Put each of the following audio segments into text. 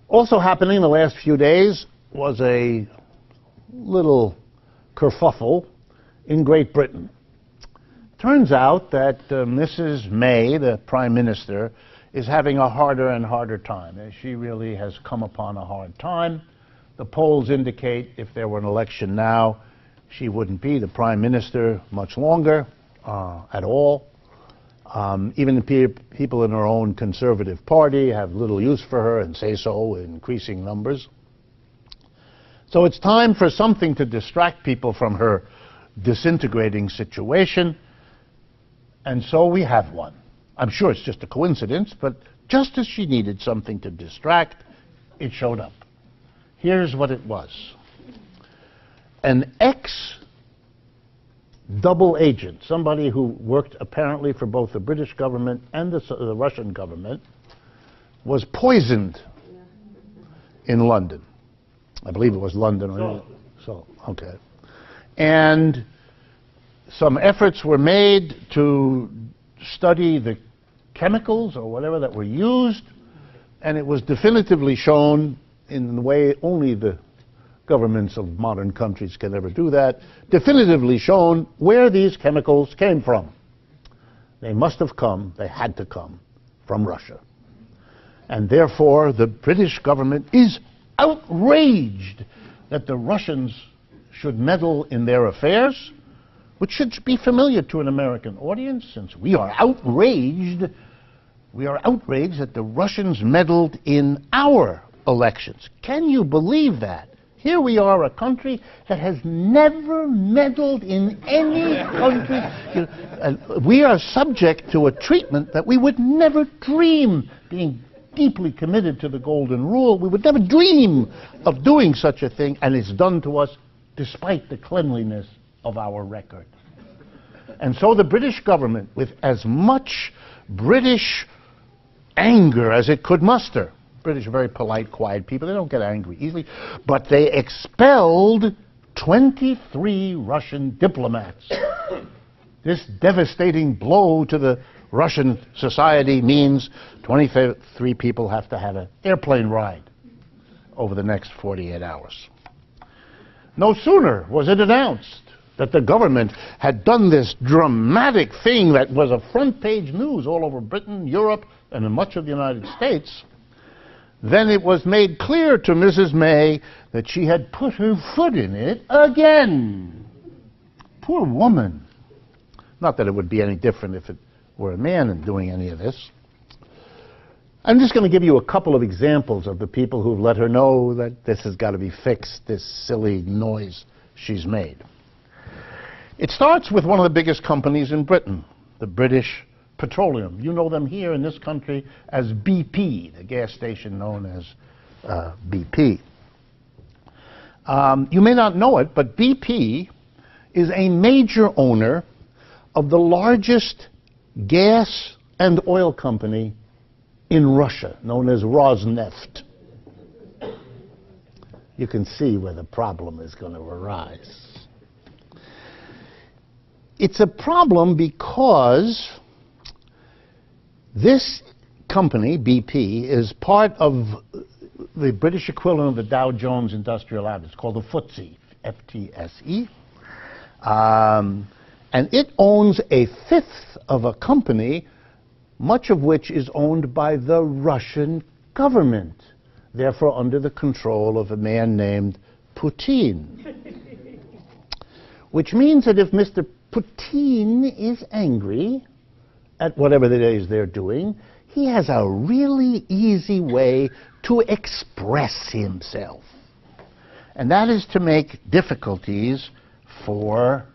Also happening in the last few days was a little kerfuffle in Great Britain. Turns out that Mrs. May, the Prime Minister, is having a harder and harder time. She really has come upon a hard time. The polls indicate if there were an election now, she wouldn't be the Prime Minister much longer at all. Even the people in her own Conservative Party have little use for her and say so in increasing numbers. So it's time for something to distract people from her disintegrating situation, and so we have one. I'm sure it's just a coincidence, but just as she needed something to distract, it showed up. Here's what it was. An ex-double agent, somebody who worked apparently for both the British government and the Russian government, was poisoned in London. I believe it was London. So, okay. And some efforts were made to study the chemicals or whatever that were used, and it was definitively shown in the way only the governments of modern countries can ever do that, definitively shown where these chemicals came from. They must have come, they had to come, from Russia. And therefore, the British government is outraged that the Russians should meddle in their affairs, which should be familiar to an American audience, since we are outraged that the Russians meddled in our elections. Can you believe that? Here we are, a country that has never meddled in any country. We are subject to a treatment that we would never dream, being deeply committed to the Golden Rule. We would never dream of doing such a thing, and it's done to us despite the cleanliness of our record. And so the British government, with as much British anger as it could muster, British are very polite, quiet people, they don't get angry easily, but they expelled 23 Russian diplomats. This devastating blow to the Russian society means 23 people have to have an airplane ride over the next 48 hours. No sooner was it announced that the government had done this dramatic thing that was a front-page news all over Britain, Europe, and in much of the United States, then it was made clear to Mrs. May that she had put her foot in it again. Poor woman. Not that it would be any different if it were a man in doing any of this. I'm just going to give you a couple of examples of the people who've let her know that this has got to be fixed, this silly noise she's made. It starts with one of the biggest companies in Britain, the British Petroleum. You know them here in this country as BP, the gas station known as BP. You may not know it, but BP is a major owner of the largest gas and oil company in Russia, known as Rosneft. You can see where the problem is going to arise. It's a problem because this company, BP, is part of the British equivalent of the Dow Jones Industrial Average. It's called the FTSE, F-T-S-E. And it owns a fifth of a company, much of which is owned by the Russian government, therefore under the control of a man named Putin. Which means that if Mr. Putin is angry at whatever it is they're doing, he has a really easy way to express himself. And that is to make difficulties for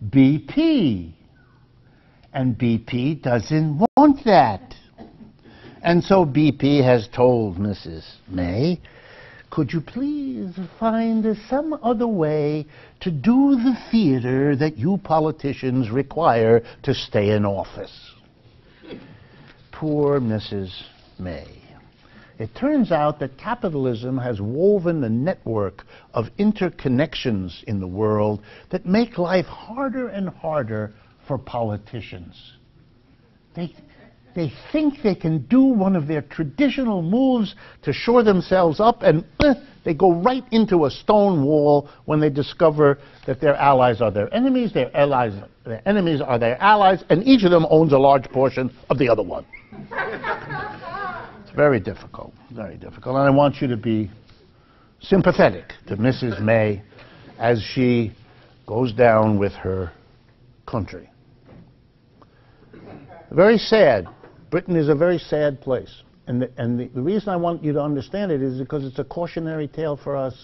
BP. And BP doesn't want that. And so BP has told Mrs. May, could you please find some other way to do the theater that you politicians require to stay in office? Poor Mrs. May. It turns out that capitalism has woven a network of interconnections in the world that make life harder and harder for politicians. They think they can do one of their traditional moves to shore themselves up, and they go right into a stone wall when they discover that their allies are their enemies, their enemies are their allies, and each of them owns a large portion of the other one. It's very difficult, very difficult. And I want you to be sympathetic to Mrs. May as she goes down with her country. Very sad. Britain is a very sad place. And the reason I want you to understand it is because it's a cautionary tale for us.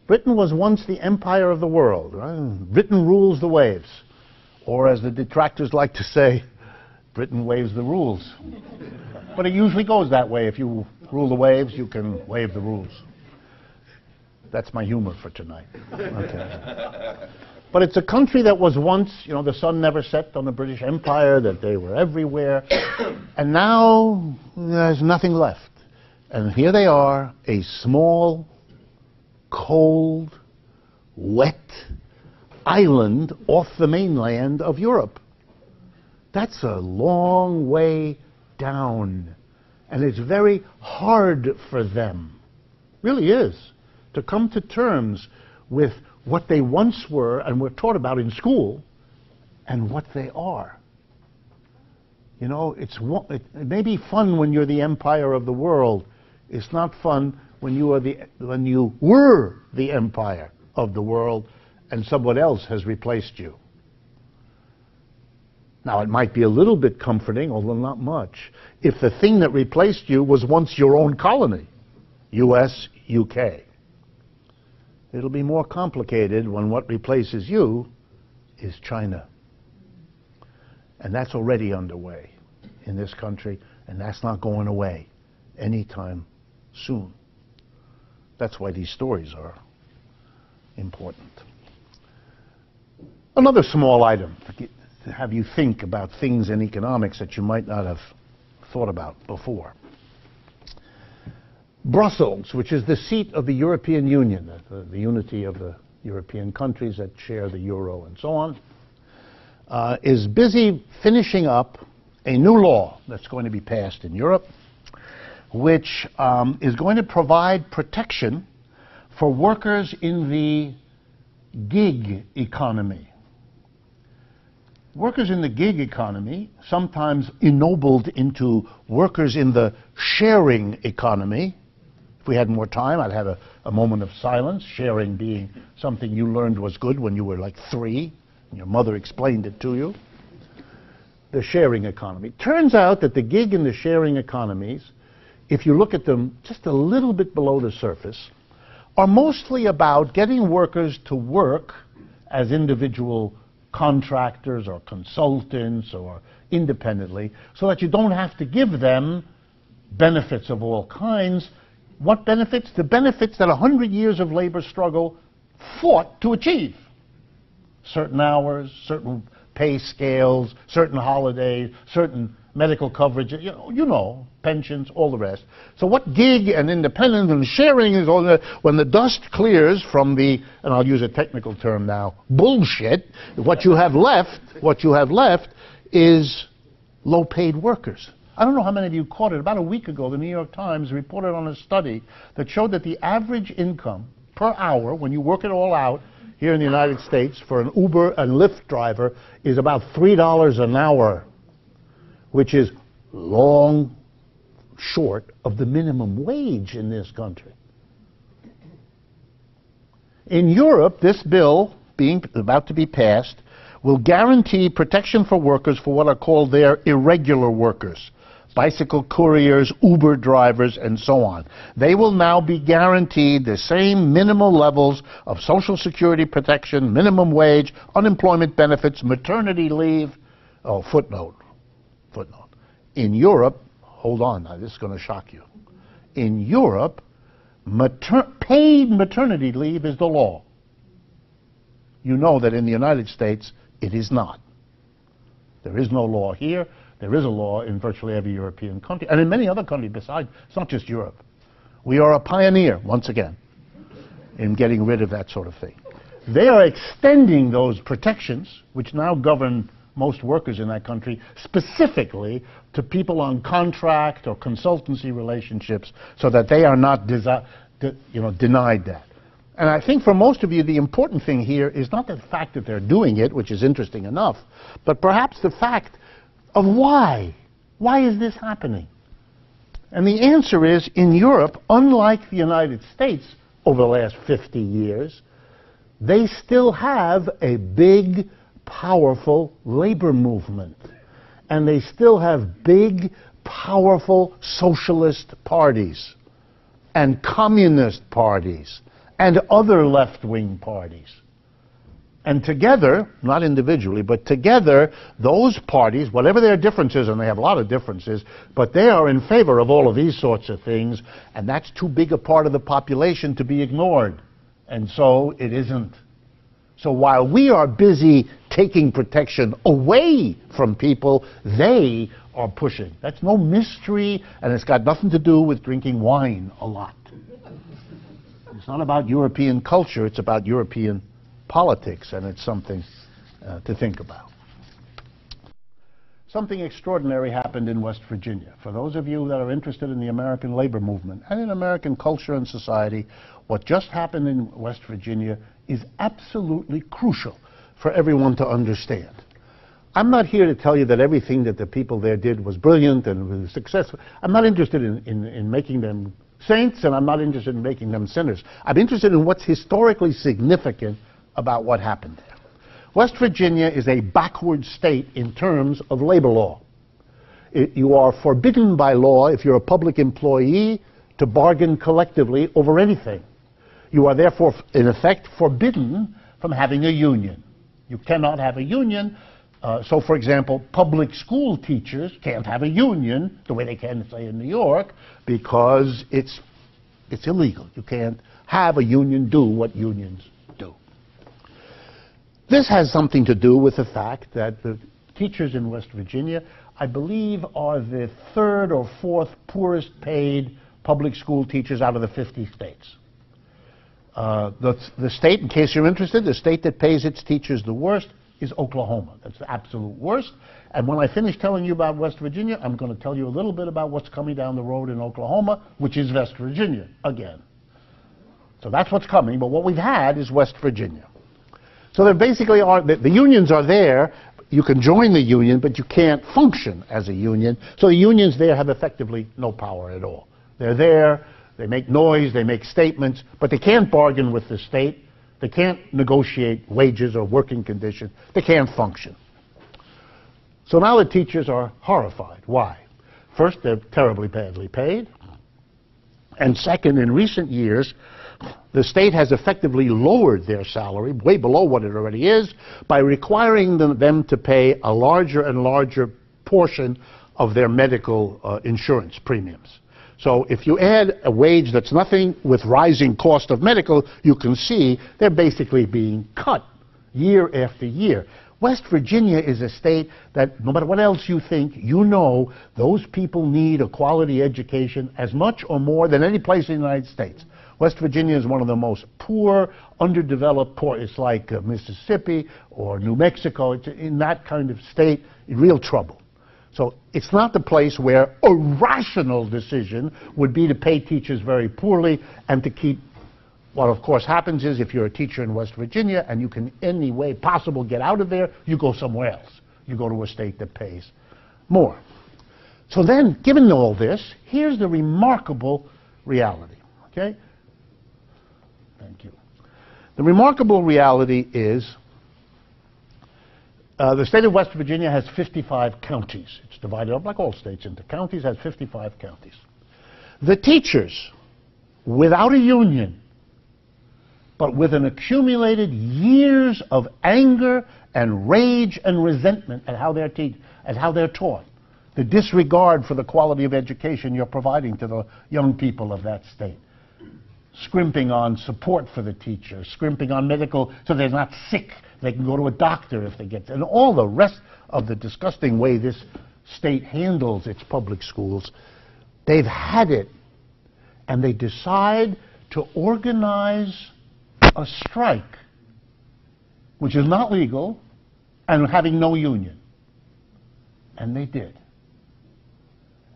Britain was once the empire of the world. Right? Britain rules the waves. Or as the detractors like to say, Britain waves the rules. But it usually goes that way. If you rule the waves, you can waive the rules. That's my humor for tonight. Okay. But it's a country that was once, you know, the sun never set on the British Empire, that they were everywhere. And now there's nothing left. And here they are, a small, cold, wet island off the mainland of Europe. That's a long way down. And it's very hard for them, really is, to come to terms with what they once were and were taught about in school and what they are. You know, it may be fun when you're the empire of the world. It's not fun when you were the empire of the world and someone else has replaced you. Now, it might be a little bit comforting, although not much, if the thing that replaced you was once your own colony, US, UK. It'll be more complicated when what replaces you is China. And that's already underway in this country, and that's not going away anytime soon. That's why these stories are important. Another small item to have you think about things in economics that you might not have thought about before. Brussels, which is the seat of the European Union, the unity of the European countries that share the euro and so on, is busy finishing up a new law that's going to be passed in Europe, which is going to provide protection for workers in the gig economy. Workers in the gig economy, sometimes ennobled into workers in the sharing economy. If we had more time, I'd have a moment of silence, sharing being something you learned was good when you were like 3, and your mother explained it to you. The sharing economy. Turns out that the gig and the sharing economies, if you look at them just a little bit below the surface, are mostly about getting workers to work as individual contractors or consultants or independently, so that you don't have to give them benefits of all kinds. What benefits? The benefits that 100 years of labor struggle fought to achieve. Certain hours, certain pay scales, certain holidays, certain medical coverage, you know, pensions, all the rest. So what gig and independent and sharing is all when the dust clears from the, and I'll use a technical term now, bullshit, what you have left is low-paid workers. I don't know how many of you caught it. About a week ago, the New York Times reported on a study that showed that the average income per hour, when you work it all out here in the United States for an Uber and Lyft driver, is about $3 an hour, which is long short of the minimum wage in this country. In Europe, this bill, about to be passed, will guarantee protection for workers for what are called their irregular workers, bicycle couriers, Uber drivers, and so on. They will now be guaranteed the same minimal levels of Social Security protection, minimum wage, unemployment benefits, maternity leave. Oh, footnote. In Europe, hold on, now this is going to shock you. In Europe, paid maternity leave is the law. You know that in the United States, it is not. There is no law here. There is a law in virtually every European country, and in many other countries besides. It's not just Europe. We are a pioneer, once again, in getting rid of that sort of thing. They are extending those protections, which now govern most workers in that country, specifically to people on contract or consultancy relationships, so that they are not denied that. And I think for most of you, the important thing here is not the fact that they're doing it, which is interesting enough, but perhaps the fact of why. Why is this happening? And the answer is, in Europe, unlike the United States over the last 50 years, they still have a big, powerful labor movement. And they still have big, powerful socialist parties and communist parties and other left-wing parties. And together, not individually, but together, those parties, whatever their differences, and they have a lot of differences, but they are in favor of all of these sorts of things, and that's too big a part of the population to be ignored. And so it isn't. So while we are busy taking protection away from people, they are pushing. That's no mystery, and it's got nothing to do with drinking wine a lot. It's not about European culture, it's about European politics, and it's something to think about. Something extraordinary happened in West Virginia. For those of you that are interested in the American labor movement and in American culture and society, what just happened in West Virginia is absolutely crucial for everyone to understand. I'm not here to tell you that everything that the people there did was brilliant and was successful. I'm not interested in making them saints, and I'm not interested in making them sinners. I'm interested in what's historically significant about what happened there. West Virginia is a backward state in terms of labor law. You are forbidden by law, if you're a public employee, to bargain collectively over anything. You are therefore, in effect, forbidden from having a union. You cannot have a union. So, for example, public school teachers can't have a union the way they can, say, in New York, because it's illegal. You can't have a union do what unions do. This has something to do with the fact that the teachers in West Virginia, I believe, are the third or fourth poorest paid public school teachers out of the 50 states. The state, in case you're interested, the state that pays its teachers the worst is Oklahoma. That's the absolute worst. And when I finish telling you about West Virginia, I'm going to tell you a little bit about what's coming down the road in Oklahoma, which is West Virginia again. So that's what's coming, but what we've had is West Virginia. So there basically are, the unions are there. You can join the union, but you can't function as a union. So the unions there have effectively no power at all. They're there, they make noise, they make statements, but they can't bargain with the state. They can't negotiate wages or working conditions. They can't function. So now the teachers are horrified. Why? First, they're terribly badly paid. And second, in recent years, the state has effectively lowered their salary, way below what it already is, by requiring them to pay a larger and larger portion of their medical insurance premiums. So if you add a wage that's nothing with rising cost of medical, you can see they're basically being cut year after year. West Virginia is a state that, no matter what else you think, you know those people need a quality education as much or more than any place in the United States. West Virginia is one of the most poor, underdeveloped, it's like Mississippi or New Mexico. It's in that kind of state, in real trouble. So it's not the place where a rational decision would be to pay teachers very poorly and to keep. What of course happens is, if you're a teacher in West Virginia and you can in any way possible get out of there, you go somewhere else. You go to a state that pays more. So then, given all this, here's the remarkable reality. Okay? Thank you. The remarkable reality is the state of West Virginia has 55 counties. It's divided up like all states into counties, has 55 counties. The teachers, without a union, but with an accumulated years of anger and rage and resentment at how they're taught, the disregard for the quality of education you're providing to the young people of that state, scrimping on support for the teacher, scrimping on medical so they're not sick, they can go to a doctor if they get, and all the rest of the disgusting way this state handles its public schools. They've had it, and they decide to organize a strike, which is not legal, and having no union. And they did.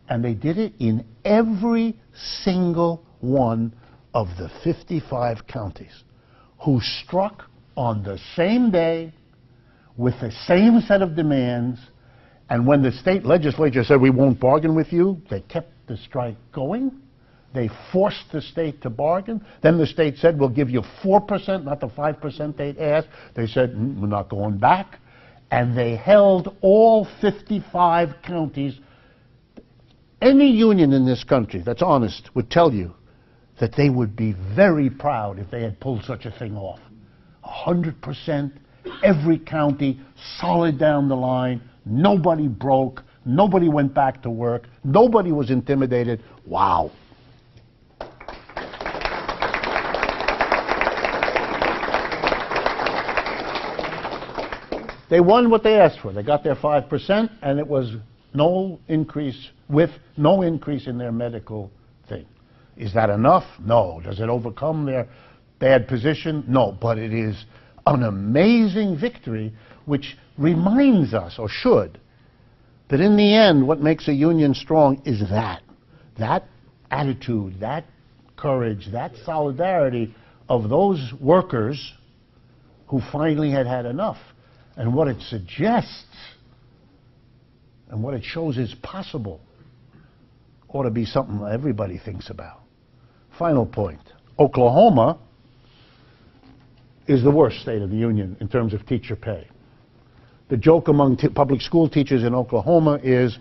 And they did it in every single one of the 55 counties who struck on the same day with the same set of demands. And when the state legislature said, we won't bargain with you, they kept the strike going. They forced the state to bargain. Then the state said, we'll give you 4%, not the 5% they'd asked. They said, we're not going back. And they held all 55 counties. Any union in this country that's honest would tell you that they would be very proud if they had pulled such a thing off. 100%, every county, solid down the line, nobody broke, nobody went back to work, nobody was intimidated. Wow. They won what they asked for. They got their 5%, and it was no increase, with no increase in their medical thing. Is that enough? No. Does it overcome their bad position? No. But it is an amazing victory, which reminds us, or should, that in the end, what makes a union strong is that attitude, that courage, that solidarity of those workers who finally had had enough. And what it suggests and what it shows is possible ought to be something everybody thinks about. Final point. Oklahoma is the worst state of the union in terms of teacher pay. The joke among public school teachers in Oklahoma is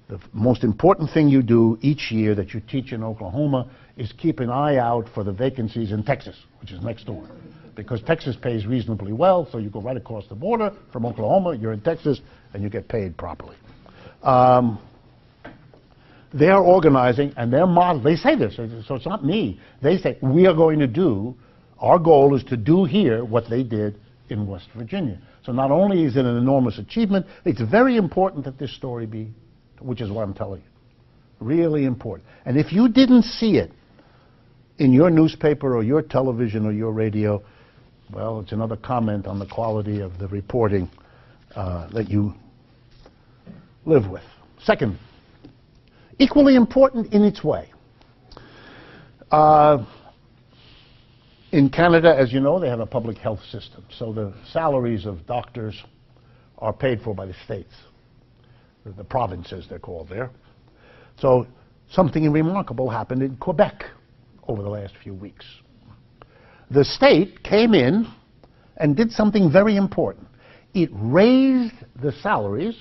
the most important thing you do each year that you teach in Oklahoma is keep an eye out for the vacancies in Texas, which is next door. Because Texas pays reasonably well, so you go right across the border from Oklahoma, you're in Texas, and you get paid properly. They're organizing, and they're modeling. They say this, so it's not me. They say, we are going to do, our goal is to do here what they did in West Virginia. So not only is it an enormous achievement, it's very important that this story be, which is what I'm telling you. Really important. And if you didn't see it in your newspaper or your television or your radio, well, it's another comment on the quality of the reporting that you live with. Second, equally important in its way. In Canada, as you know, they have a public health system. So the salaries of doctors are paid for by the states. The provinces, they're called there. So something remarkable happened in Quebec over the last few weeks. The state came in and did something very important. It raised the salaries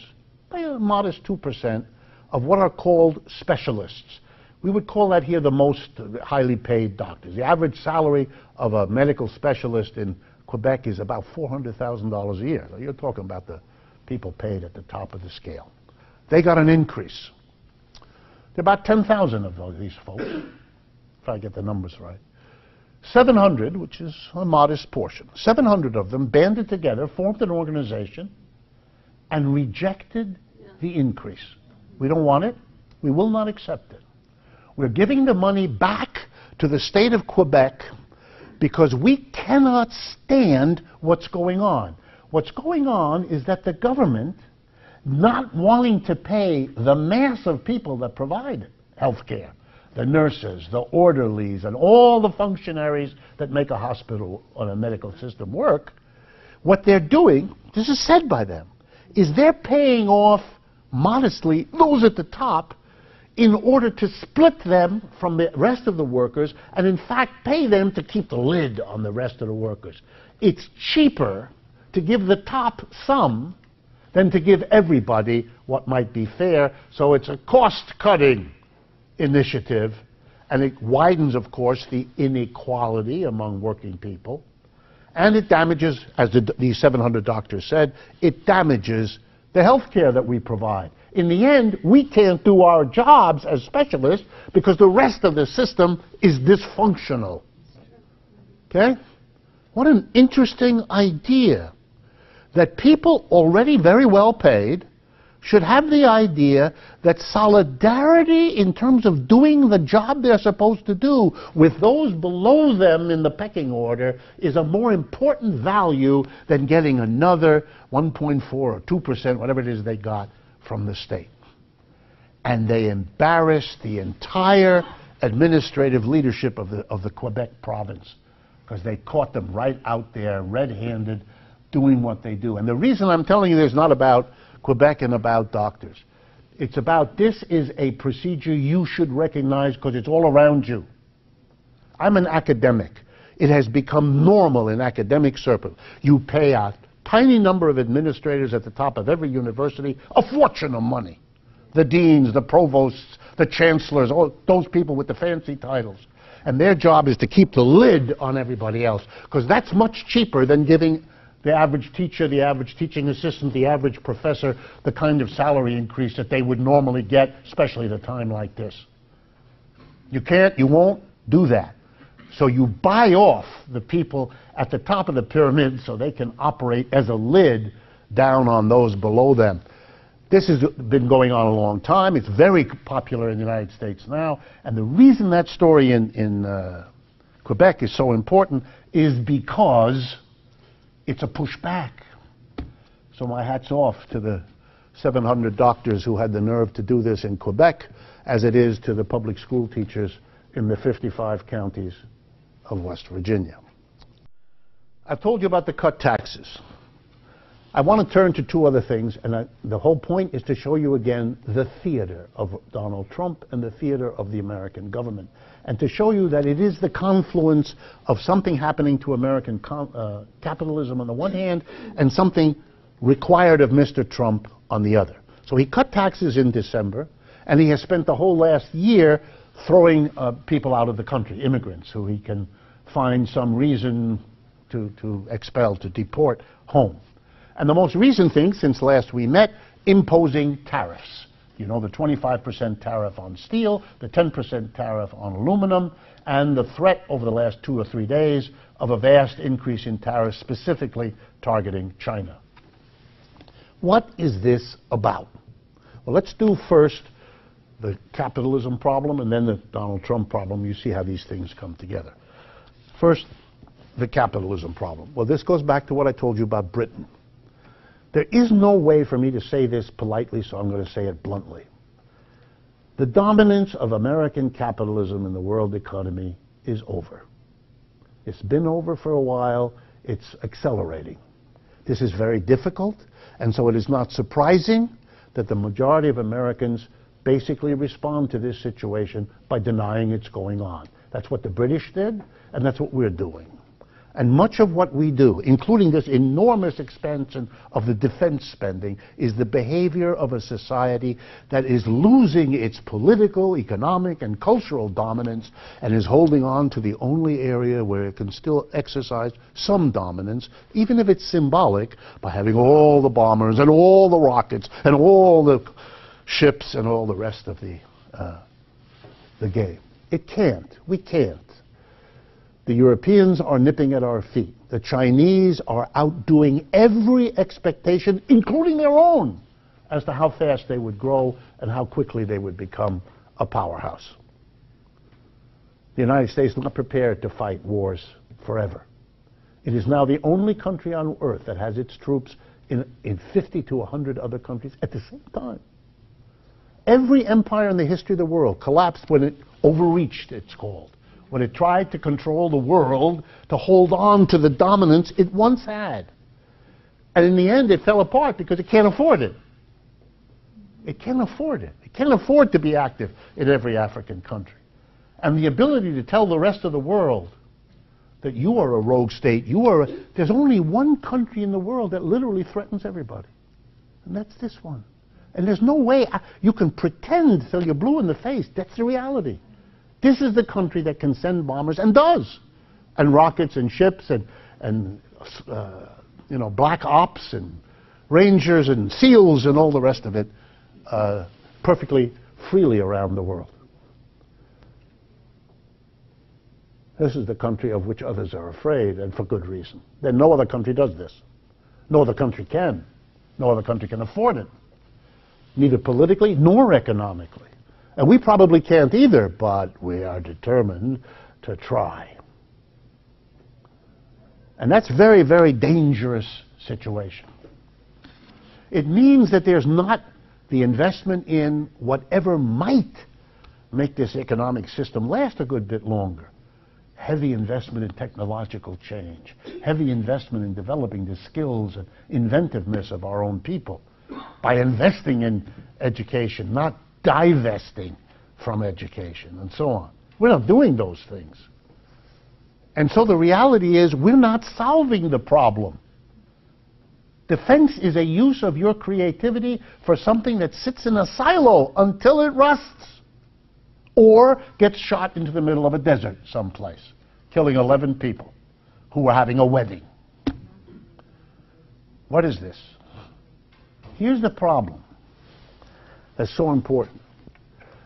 by a modest 2% of what are called specialists. We would call that here the most highly paid doctors. The average salary of a medical specialist in Quebec is about $400,000 a year. So you're talking about the people paid at the top of the scale. They got an increase. There are about 10,000 of these folks, if I get the numbers right. 700, which is a modest portion, 700 of them banded together, formed an organization, and rejected the increase. We don't want it. We will not accept it. We're giving the money back to the state of Quebec because we cannot stand what's going on. What's going on is that the government, not wanting to pay the mass of people that provide health care, the nurses, the orderlies, and all the functionaries that make a hospital or a medical system work, what they're doing, this is said by them, is they're paying off modestly those at the top in order to split them from the rest of the workers and in fact pay them to keep the lid on the rest of the workers. It's cheaper to give the top some than to give everybody what might be fair, so it's a cost-cutting initiative, and it widens, of course, the inequality among working people, and it damages, as these 700 doctors said, it damages the health care that we provide. In the end, we can't do our jobs as specialists because the rest of the system is dysfunctional. Okay? What an interesting idea that people already very well paid should have the idea that solidarity in terms of doing the job they're supposed to do with those below them in the pecking order is a more important value than getting another 1.4 or 2%, whatever it is they got, from the state. And they embarrassed the entire administrative leadership of the Quebec province, because they caught them right out there, red-handed, doing what they do. And the reason I'm telling you this is not about Quebec and about doctors. It's about, this is a procedure you should recognize because it's all around you. I'm an academic. It has become normal in academic circles. You pay a tiny number of administrators at the top of every university a fortune of money. The deans, the provosts, the chancellors, all those people with the fancy titles. And their job is to keep the lid on everybody else, because that's much cheaper than giving the average teacher, the average teaching assistant, the average professor the kind of salary increase that they would normally get, especially at a time like this. You can't, you won't do that. So you buy off the people at the top of the pyramid so they can operate as a lid down on those below them. This has been going on a long time. It's very popular in the United States now. And the reason that story in Quebec is so important is because it's a pushback. So my hat's off to the 700 doctors who had the nerve to do this in Quebec, as it is to the public school teachers in the 55 counties of West Virginia. I've told you about the cut taxes. I want to turn to two other things, and the whole point is to show you again the theater of Donald Trump and the theater of the American government, and to show you that it is the confluence of something happening to American capitalism on the one hand and something required of Mr. Trump on the other. So he cut taxes in December, and he has spent the whole last year throwing people out of the country, immigrants who he can find some reason to expel, to deport home. And the most recent thing, since last we met, imposing tariffs. You know, the 25% tariff on steel, the 10% tariff on aluminum, and the threat over the last 2 or 3 days of a vast increase in tariffs specifically targeting China. What is this about? Well, let's do first the capitalism problem and then the Donald Trump problem. You see how these things come together. First, the capitalism problem. Well, this goes back to what I told you about Britain. There is no way for me to say this politely, so I'm going to say it bluntly. The dominance of American capitalism in the world economy is over. It's been over for a while. It's accelerating. This is very difficult, and so it is not surprising that the majority of Americans basically respond to this situation by denying it's going on. That's what the British did, and that's what we're doing. And much of what we do, including this enormous expansion of the defense spending, is the behavior of a society that is losing its political, economic, and cultural dominance and is holding on to the only area where it can still exercise some dominance, even if it's symbolic, by having all the bombers and all the rockets and all the ships and all the rest of the game. It can't. We can't. The Europeans are nipping at our feet. The Chinese are outdoing every expectation, including their own, as to how fast they would grow and how quickly they would become a powerhouse. The United States is not prepared to fight wars forever. It is now the only country on earth that has its troops in 50 to 100 other countries at the same time. Every empire in the history of the world collapsed when it overreached, it's called. When it tried to control the world, to hold on to the dominance it once had. And in the end, it fell apart because it can't afford it. It can't afford it. It can't afford to be active in every African country. And the ability to tell the rest of the world that you are a rogue state, there's only one country in the world that literally threatens everybody. And that's this one. And there's no way you can pretend till you're blue in the face. That's the reality. This is the country that can send bombers, and does, and rockets and ships and black ops and rangers and SEALs and all the rest of it perfectly freely around the world. This is the country of which others are afraid, and for good reason. Then no other country does this. No other country can. No other country can afford it, neither politically nor economically. And we probably can't either, but we are determined to try. And that's a very, very dangerous situation. It means that there's the investment in whatever might make this economic system last a good bit longer. Heavy investment in technological change, heavy investment in developing the skills and inventiveness of our own people by investing in education, not divesting from education, and so on. We're not doing those things. And so the reality is we're not solving the problem. Defense is a use of your creativity for something that sits in a silo until it rusts or gets shot into the middle of a desert someplace, killing 11 people who were having a wedding. What is this? Here's the problem that's so important.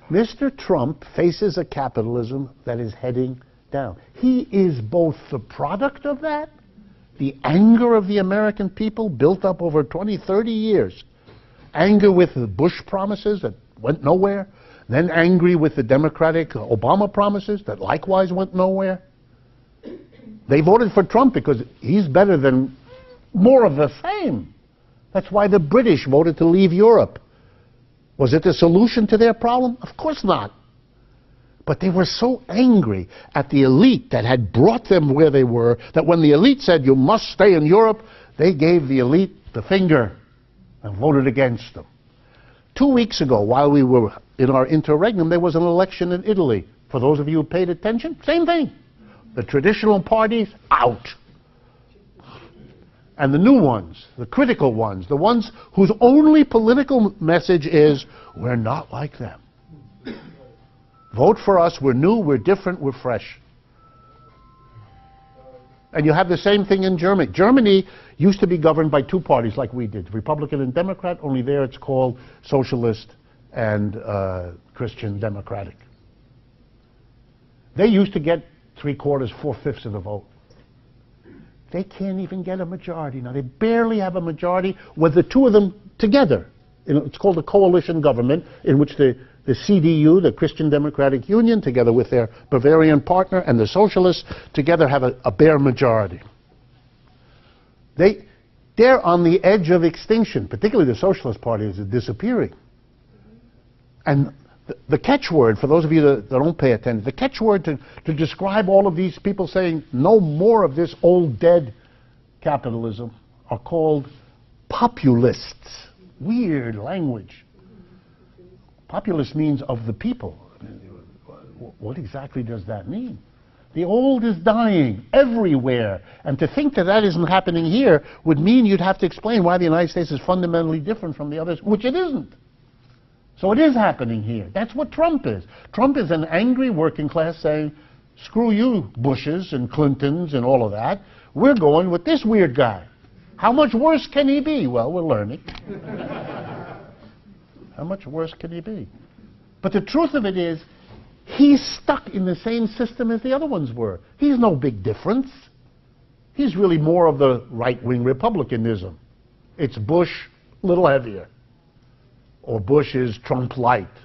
Mr. Trump faces a capitalism that is heading down. He is both the product of that, the anger of the American people built up over 20, 30 years, anger with the Bush promises that went nowhere, then angry with the Democratic Obama promises that likewise went nowhere. They voted for Trump because he's better than more of the same. That's why the British voted to leave Europe. Was it the solution to their problem? Of course not. But they were so angry at the elite that had brought them where they were that when the elite said, you must stay in Europe, they gave the elite the finger and voted against them. 2 weeks ago, while we were in our interregnum, there was an election in Italy. For those of you who paid attention, same thing. The traditional parties, out. And the new ones, the critical ones, the ones whose only political message is, we're not like them. Vote for us, we're new, we're different, we're fresh. And you have the same thing in Germany. Germany used to be governed by two parties like we did, Republican and Democrat, only there it's called Socialist and Christian Democratic. They used to get 3/4, 4/5 of the vote. They can't even get a majority now. They barely have a majority with the two of them together. It's called a coalition government in which the CDU, the Christian Democratic Union, together with their Bavarian partner, and the Socialists together have a bare majority. They're on the edge of extinction, particularly the Socialist Party is disappearing. And the catchword, for those of you that don't pay attention, the catchword to describe all of these people saying no more of this old dead capitalism are called populists. Weird language. Populist means of the people. What exactly does that mean? The old is dying everywhere. And to think that that isn't happening here would mean you'd have to explain why the United States is fundamentally different from the others, which it isn't. So it is happening here. That's what Trump is. Trump is an angry working class saying, screw you, Bushes and Clintons and all of that. We're going with this weird guy. How much worse can he be? Well, we're learning. How much worse can he be? But the truth of it is, he's stuck in the same system as the other ones were. He's no big difference. He's really more of the right-wing republicanism. It's Bush, a little heavier. Or Bush is Trump light.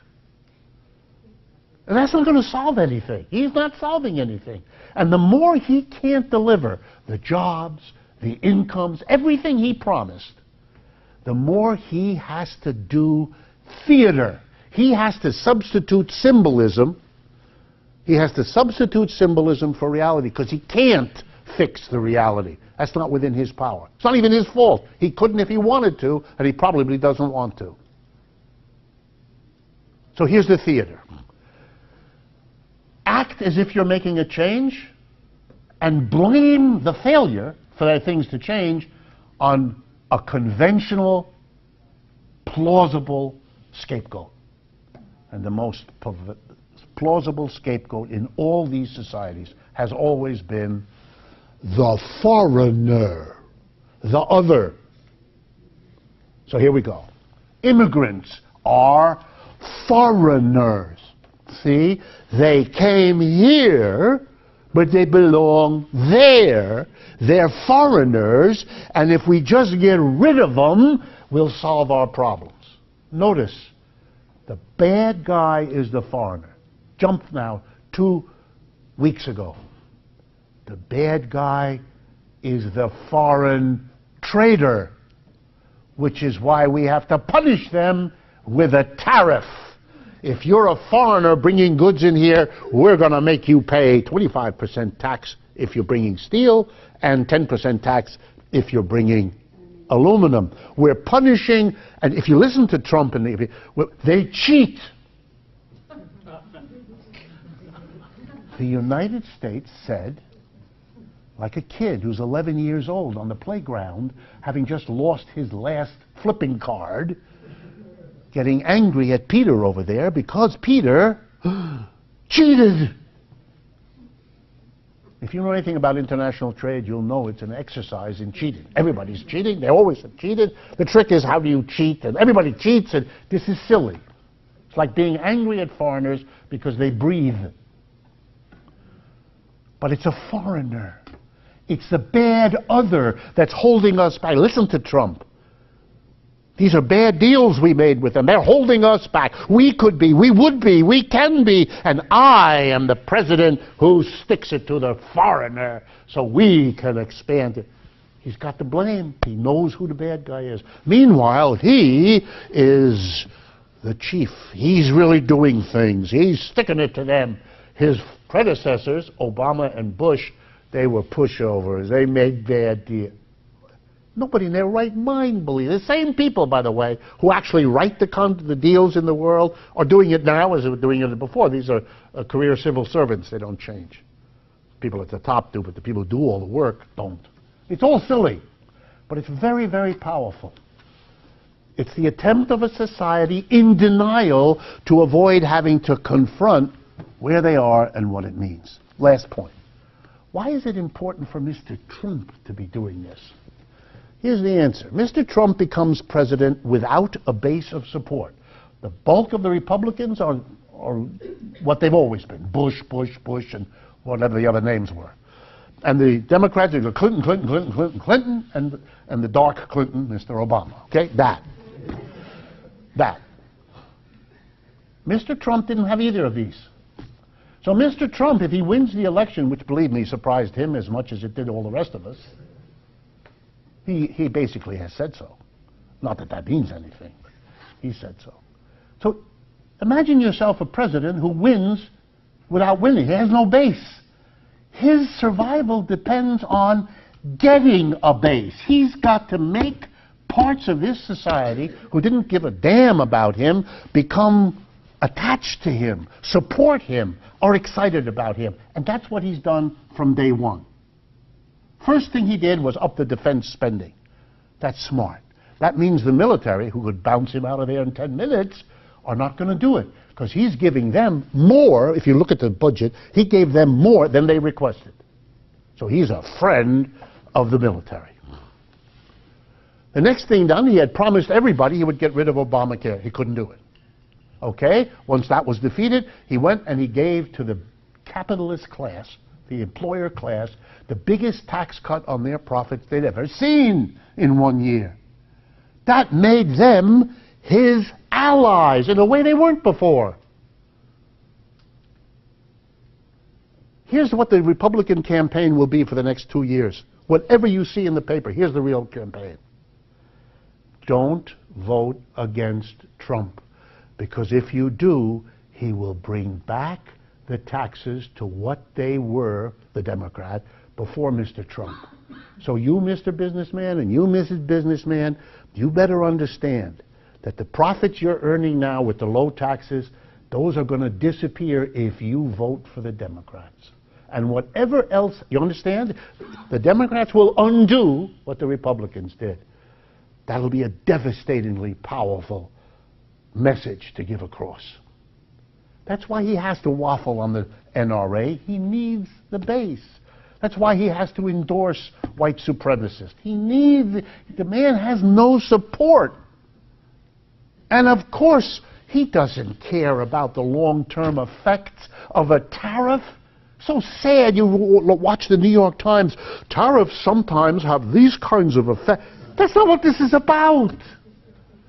And that's not going to solve anything. He's not solving anything. And the more he can't deliver the jobs, the incomes, everything he promised, the more he has to do theater. He has to substitute symbolism. He has to substitute symbolism for reality because he can't fix the reality. That's not within his power. It's not even his fault. He couldn't if he wanted to, and he probably doesn't want to. So here's the theater. Act as if you're making a change and blame the failure for that things to change on a conventional, plausible scapegoat. And the most plausible scapegoat in all these societies has always been the foreigner, the other. So here we go. Immigrants are foreigners. See? They came here, but they belong there. They're foreigners, and if we just get rid of them, we'll solve our problems. Notice, the bad guy is the foreigner. Jump now 2 weeks ago. The bad guy is the foreign trader, which is why we have to punish them with a tariff. If you're a foreigner bringing goods in here, we're going to make you pay 25% tax if you're bringing steel and 10% tax if you're bringing aluminum. We're punishing, and if you listen to Trump, and they cheat. The United States said, like a kid who's 11 years old on the playground, having just lost his last flipping card, getting angry at Peter over there because Peter cheated. If you know anything about international trade, you'll know it's an exercise in cheating. Everybody's cheating. They always have cheated. The trick is, how do you cheat? And everybody cheats, and this is silly. It's like being angry at foreigners because they breathe. But it's a foreigner. It's the bad other that's holding us back. Listen to Trump. These are bad deals we made with them. They're holding us back. We could be, we would be, we can be, and I am the president who sticks it to the foreigner so we can expand it. He's got the blame. He knows who the bad guy is. Meanwhile, he is the chief. He's really doing things. He's sticking it to them. His predecessors, Obama and Bush, they were pushovers. They made bad deals. Nobody in their right mind believes. The same people, by the way, who actually write the deals in the world are doing it now as they were doing it before. These are career civil servants. They don't change. People at the top do, but the people who do all the work don't. It's all silly, but it's very, very powerful. It's the attempt of a society in denial to avoid having to confront where they are and what it means. Last point. Why is it important for Mr. Trump to be doing this? Here's the answer. Mr. Trump becomes president without a base of support. The bulk of the Republicans are what they've always been. Bush, and whatever the other names were. And the Democrats are Clinton, and the dark Clinton, Mr. Obama. Okay? That. Mr. Trump didn't have either of these. So Mr. Trump, if he wins the election, which, believe me, surprised him as much as it did all the rest of us, he basically has said so. Not that that means anything, but he said so. So imagine yourself a president who wins without winning. He has no base. His survival depends on getting a base. He's got to make parts of this society who didn't give a damn about him become attached to him, support him, are excited about him. And that's what he's done from day one. First thing he did was up the defense spending. That's smart. That means the military, who could bounce him out of there in 10 minutes, are not going to do it. Because he's giving them more. If you look at the budget, he gave them more than they requested. So he's a friend of the military. The next thing done, he had promised everybody he would get rid of Obamacare. He couldn't do it. Okay? Once that was defeated, he went and he gave to the capitalist class, the employer class, the biggest tax cut on their profits they'd ever seen in 1 year. That made them his allies in a way they weren't before. Here's what the Republican campaign will be for the next 2 years. Whatever you see in the paper, here's the real campaign. Don't vote against Trump, because if you do, he will bring back the taxes to what they were, the Democrat, before Mr. Trump. So you, Mr. Businessman, and you, Mrs. Businessman, you better understand that the profits you're earning now with the low taxes, those are going to disappear if you vote for the Democrats. And whatever else, you understand? The Democrats will undo what the Republicans did. That'll be a devastatingly powerful message to give across. That's why he has to waffle on the NRA. He needs the base. That's why he has to endorse white supremacists. He needs, the man has no support. And of course, he doesn't care about the long-term effects of a tariff. So sad. You watch the New York Times. Tariffs sometimes have these kinds of effects. That's not what this is about.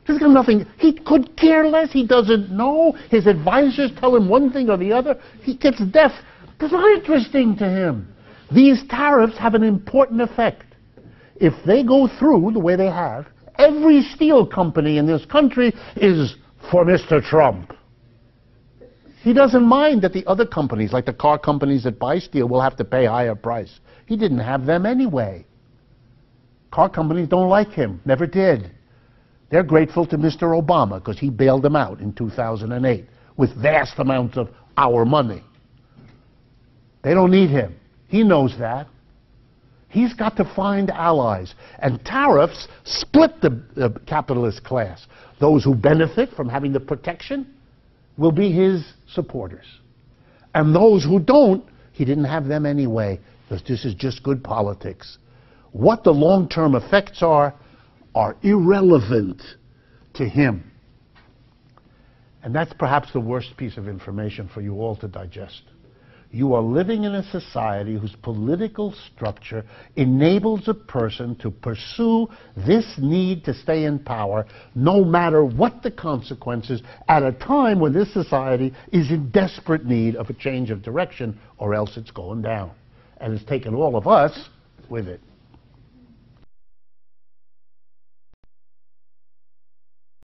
This has got nothing. He could care less. He doesn't know. His advisors tell him one thing or the other. He gets deaf. That's not interesting to him. These tariffs have an important effect. If they go through the way they have, every steel company in this country is for Mr. Trump. He doesn't mind that the other companies, like the car companies that buy steel, will have to pay a higher price. He didn't have them anyway. Car companies don't like him, never did. They're grateful to Mr. Obama because he bailed them out in 2008 with vast amounts of our money. They don't need him. He knows that. He's got to find allies. And tariffs split the capitalist class. Those who benefit from having the protection will be his supporters. And those who don't, he didn't have them anyway, because this is just good politics. What the long-term effects are irrelevant to him. And that's perhaps the worst piece of information for you all to digest. You are living in a society whose political structure enables a person to pursue this need to stay in power, no matter what the consequences, at a time when this society is in desperate need of a change of direction, or else it's going down. And it's taken all of us with it.